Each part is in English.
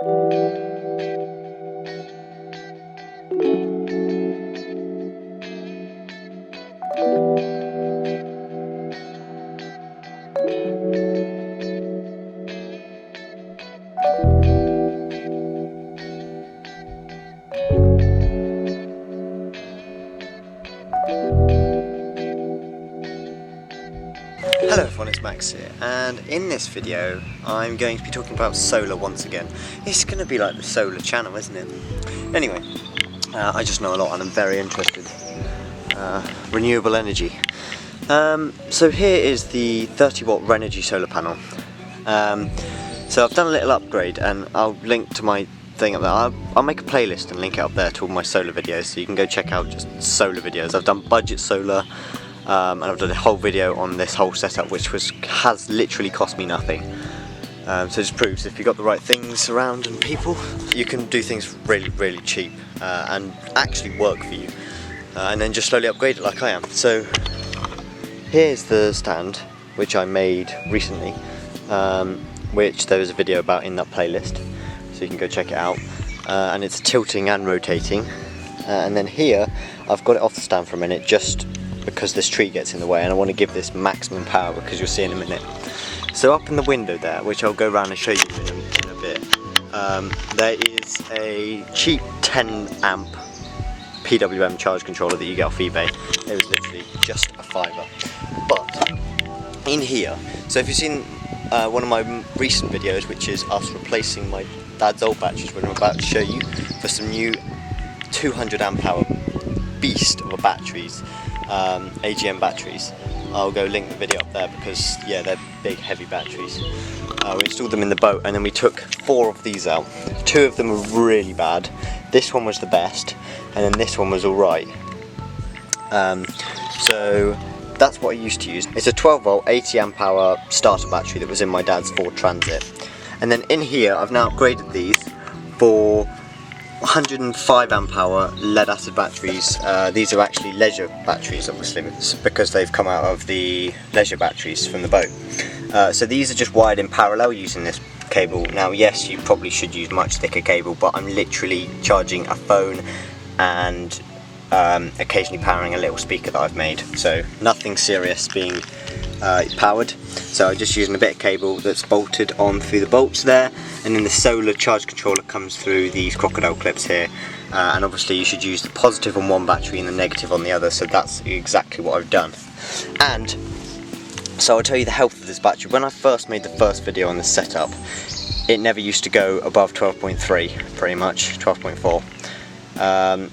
Hello everyone, it's Max here, and in this video I'm going to be talking about solar once again. It's going to be like the solar channel, isn't it? Anyway, I just know a lot and I'm very interested. Renewable energy. So here is the 30 watt Renergy solar panel. So I've done a little upgrade and I'll link to my thing up there. I'll make a playlist and link it up there to all my solar videos, so you can go check out just solar videos. I've done budget solar. And I've done a whole video on this whole setup, which has literally cost me nothing. So it just proves if you've got the right things around and people, you can do things really cheap and actually work for you, and then just slowly upgrade it like I am. So here's the stand which I made recently, which there is a video about in that playlist, so you can go check it out. And it's tilting and rotating. And then here I've got it off the stand for a minute, just because this tree gets in the way and I want to give this maximum power, because you'll see in a minute. So up in the window there, which I'll go around and show you in a bit, there is a cheap 10 amp PWM charge controller that you get off eBay. It was literally just a fiver. But in here, so if you've seen one of my recent videos, which is us replacing my dad's old batteries, which I'm about to show you, for some new 200 amp hour beast of a batteries, AGM batteries. I'll go link the video up there because yeah, they're big heavy batteries. We installed them in the boat and then we took 4 of these out. 2 of them were really bad, this one was the best, and then this one was alright. So that's what I used to use. It's a 12 volt 80 amp hour starter battery that was in my dad's Ford Transit. And then in here I've now upgraded these for 105 amp hour lead acid batteries. These are actually leisure batteries, obviously, because they've come out of the leisure batteries from the boat. So these are just wired in parallel using this cable. Now yes, you probably should use much thicker cable, but I'm literally charging a phone and occasionally powering a little speaker that I've made, so nothing serious being powered. So I'm just using a bit of cable that's bolted on through the bolts there, and then the solar charge controller comes through these crocodile clips here, and obviously you should use the positive on one battery and the negative on the other, so that's exactly what I've done. And so I'll tell you the health of this battery. When I first made the first video on this setup, it never used to go above 12.3, pretty much 12.4.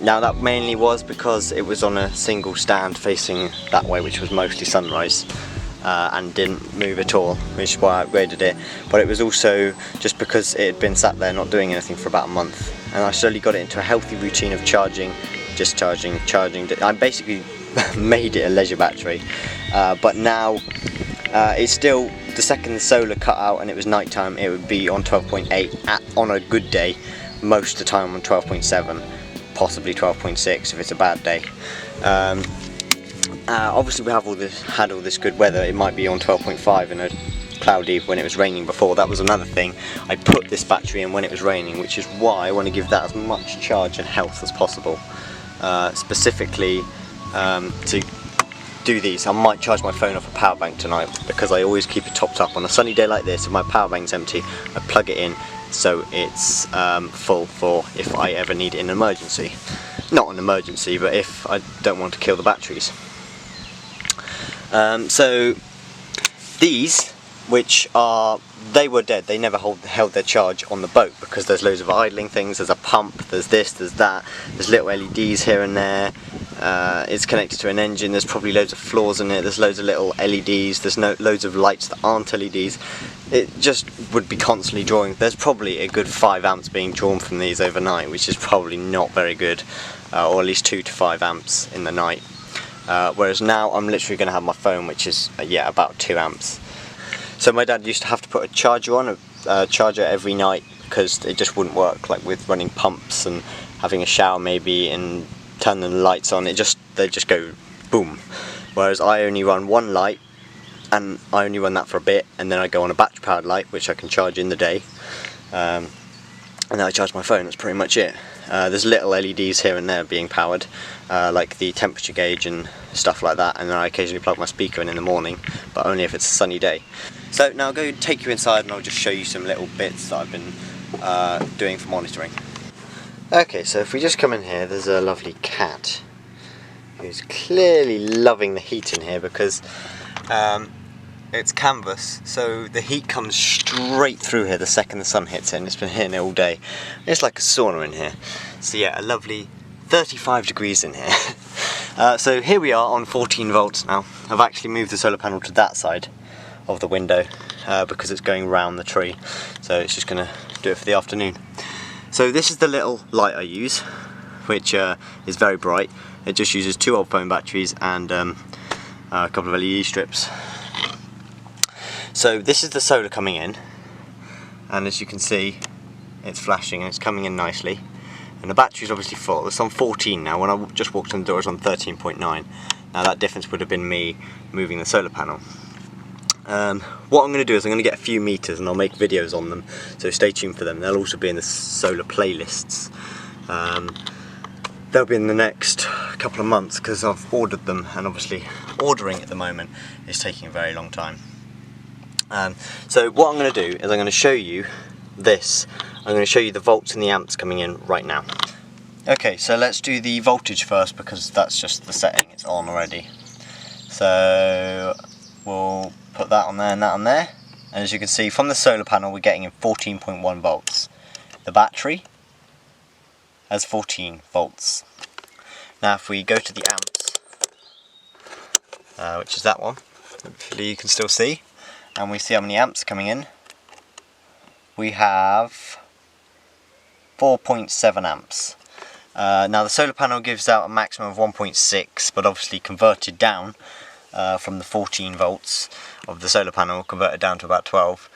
Now that mainly was because it was on a single stand facing that way, which was mostly sunrise, and didn't move at all, which is why I upgraded it. But it was also just because it had been sat there not doing anything for about a month, and I slowly got it into a healthy routine of charging, just charging. I basically made it a leisure battery, but now it's still, the second the solar cut out and it was night time, it would be on 12.8 on a good day, most of the time on 12.7, possibly 12.6 if it's a bad day. Obviously we have had all this good weather. It might be on 12.5 in a cloudy when it was raining before. That was another thing. I put this battery in when it was raining, which is why I want to give that as much charge and health as possible. Specifically to do these, I might charge my phone off a power bank tonight, because I always keep it topped up. On a sunny day like this, if my power bank's empty, I plug it in so it's full for if I ever need it in an emergency. Not an emergency, but if I don't want to kill the batteries. So these, which are, they were dead, they never held their charge on the boat, because there's loads of idling things, there's a pump, there's this, there's that, there's little LEDs here and there, it's connected to an engine, there's probably loads of flaws in it, there's loads of little LEDs, there's loads of lights that aren't LEDs. It just would be constantly drawing. There's probably a good 5 amps being drawn from these overnight, which is probably not very good, or at least 2 to 5 amps in the night. Whereas now I'm literally going to have my phone, which is yeah, about 2 amps. So my dad used to have to put a charger on, a charger every night, because it just wouldn't work, like with running pumps and having a shower maybe and turning the lights on, they just go boom. Whereas I only run one light, and I only run that for a bit, and then I go on a battery powered light which I can charge in the day. and then I charge my phone. That's pretty much it. There's little LEDs here and there being powered, like the temperature gauge and stuff like that, and then I occasionally plug my speaker in the morning, but only if it's a sunny day. So now I'll go take you inside and I'll just show you some little bits that I've been doing for monitoring. Okay, so if we just come in here, there's a lovely cat who's clearly loving the heat in here because it's canvas, so the heat comes straight through here the second the sun hits it, and it's been hitting it all day. It's like a sauna in here. So yeah, a lovely 35 degrees in here. So here we are on 14 volts now. I've actually moved the solar panel to that side of the window because it's going round the tree, so it's just going to do it for the afternoon. So this is the little light I use, which is very bright. It just uses 2 old phone batteries and a couple of LED strips. So this is the solar coming in, and as you can see it's flashing and it's coming in nicely, and the battery's obviously full. It's on 14 now. When I just walked in the door it was on 13.9. Now that difference would have been me moving the solar panel. What I'm going to do is I'm going to get a few meters and I'll make videos on them, so stay tuned for them. They'll also be in the solar playlists. They'll be in the next couple of months because I've ordered them, and obviously ordering at the moment is taking a very long time. So what I'm going to do is I'm going to show you this. I'm going to show you the volts and the amps coming in right now. Okay, so let's do the voltage first because that's just the setting, it's on already. So we'll put that on there and that on there, and as you can see from the solar panel we're getting in 14.1 volts. The battery has 14 volts. Now if we go to the amps, which is that one, hopefully you can still see, and we see how many amps coming in, we have 4.7 amps. Now the solar panel gives out a maximum of 1.6, but obviously converted down from the 14 volts of the solar panel, converted down to about 12,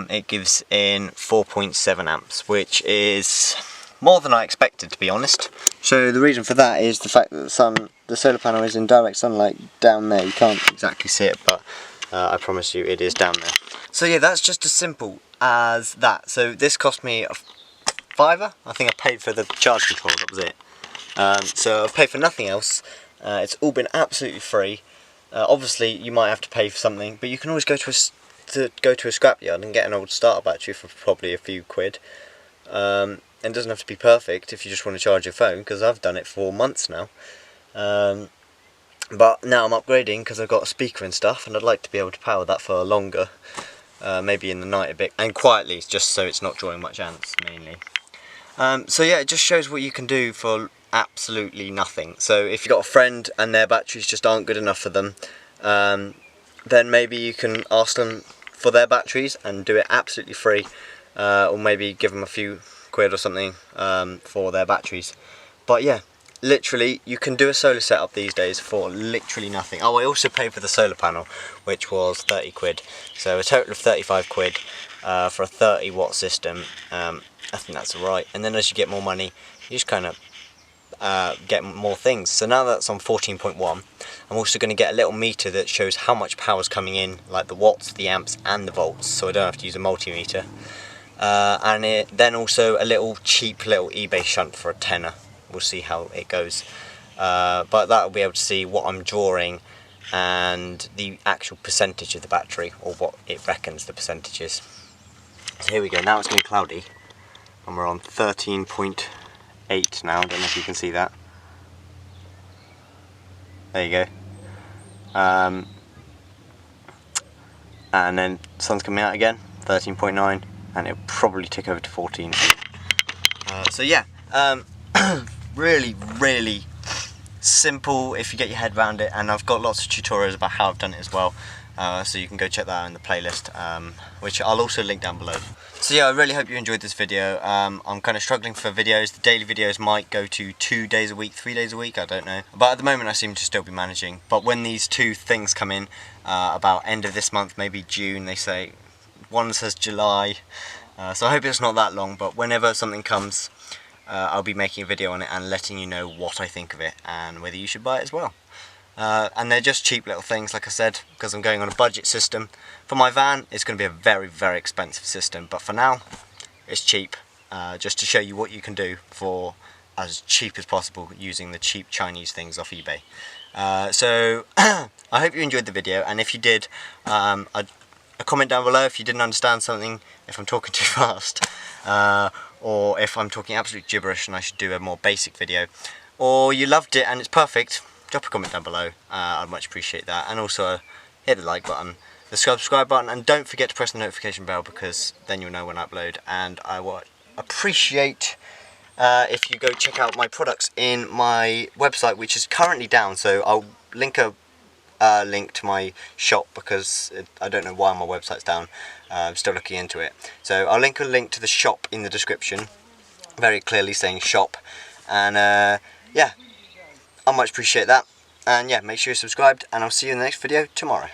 it gives in 4.7 amps, which is more than I expected, to be honest. So the reason for that is the fact that the solar panel is in direct sunlight down there. You can't exactly see it, but I promise you it is down there. So yeah, that's just as simple as that. So this cost me a £5. I think I paid for the charge control, that was it. So I've paid for nothing else. It's all been absolutely free. Obviously you might have to pay for something, but you can always go to a scrapyard and get an old starter battery for probably a few quid. And it doesn't have to be perfect if you just want to charge your phone, because I've done it for months now. But now I'm upgrading because I've got a speaker and stuff, and I'd like to be able to power that for longer, maybe in the night a bit, and quietly, just so it's not drawing much ants mainly. So yeah, it just shows what you can do for absolutely nothing. So if you've got a friend and their batteries just aren't good enough for them, then maybe you can ask them for their batteries and do it absolutely free, or maybe give them a few quid or something for their batteries. But yeah, literally you can do a solar setup these days for literally nothing. Oh, I also paid for the solar panel, which was 30 quid, so a total of 35 quid for a 30 watt system. I think that's alright. And then as you get more money, you just kind of get more things. So now that's on 14.1, I'm also going to get a little meter that shows how much power is coming in, like the watts, the amps and the volts, so I don't have to use a multimeter. And then also a little cheap little eBay shunt for a tenner. We'll see how it goes, but that'll be able to see what I'm drawing and the actual percentage of the battery, or what it reckons the percentage is. So here we go, now it's going cloudy and we're on 13.8 now. I don't know if you can see that. There you go. And then sun's coming out again, 13.9, and it'll probably tick over to 14. So yeah, really simple if you get your head around it, and I've got lots of tutorials about how I've done it as well, so you can go check that out in the playlist, which I'll also link down below. So yeah, I really hope you enjoyed this video. I'm kind of struggling for videos. The daily videos might go to 2 days a week, 3 days a week, I don't know, but at the moment I seem to still be managing. But when these two things come in, about end of this month, maybe June, they say, one says July, so I hope it's not that long, but whenever something comes, I'll be making a video on it and letting you know what I think of it and whether you should buy it as well. And they're just cheap little things, like I said, because I'm going on a budget system. For my van, it's going to be a very expensive system, but for now, it's cheap. just to show you what you can do for as cheap as possible using the cheap Chinese things off eBay. So I hope you enjoyed the video, and if you did, a comment down below if you didn't understand something, if I'm talking too fast, or if I'm talking absolute gibberish and I should do a more basic video, or you loved it and it's perfect. Drop a comment down below, I'd much appreciate that, and also hit the like button, the subscribe button, and don't forget to press the notification bell, because then you'll know when I upload. And I would appreciate if you go check out my products in my website, which is currently down, so I'll link a link to my shop, because I don't know why my website's down. I'm still looking into it, so I'll link a link to the shop in the description, very clearly saying shop, and yeah, I much appreciate that. And yeah, make sure you're subscribed, and I'll see you in the next video tomorrow.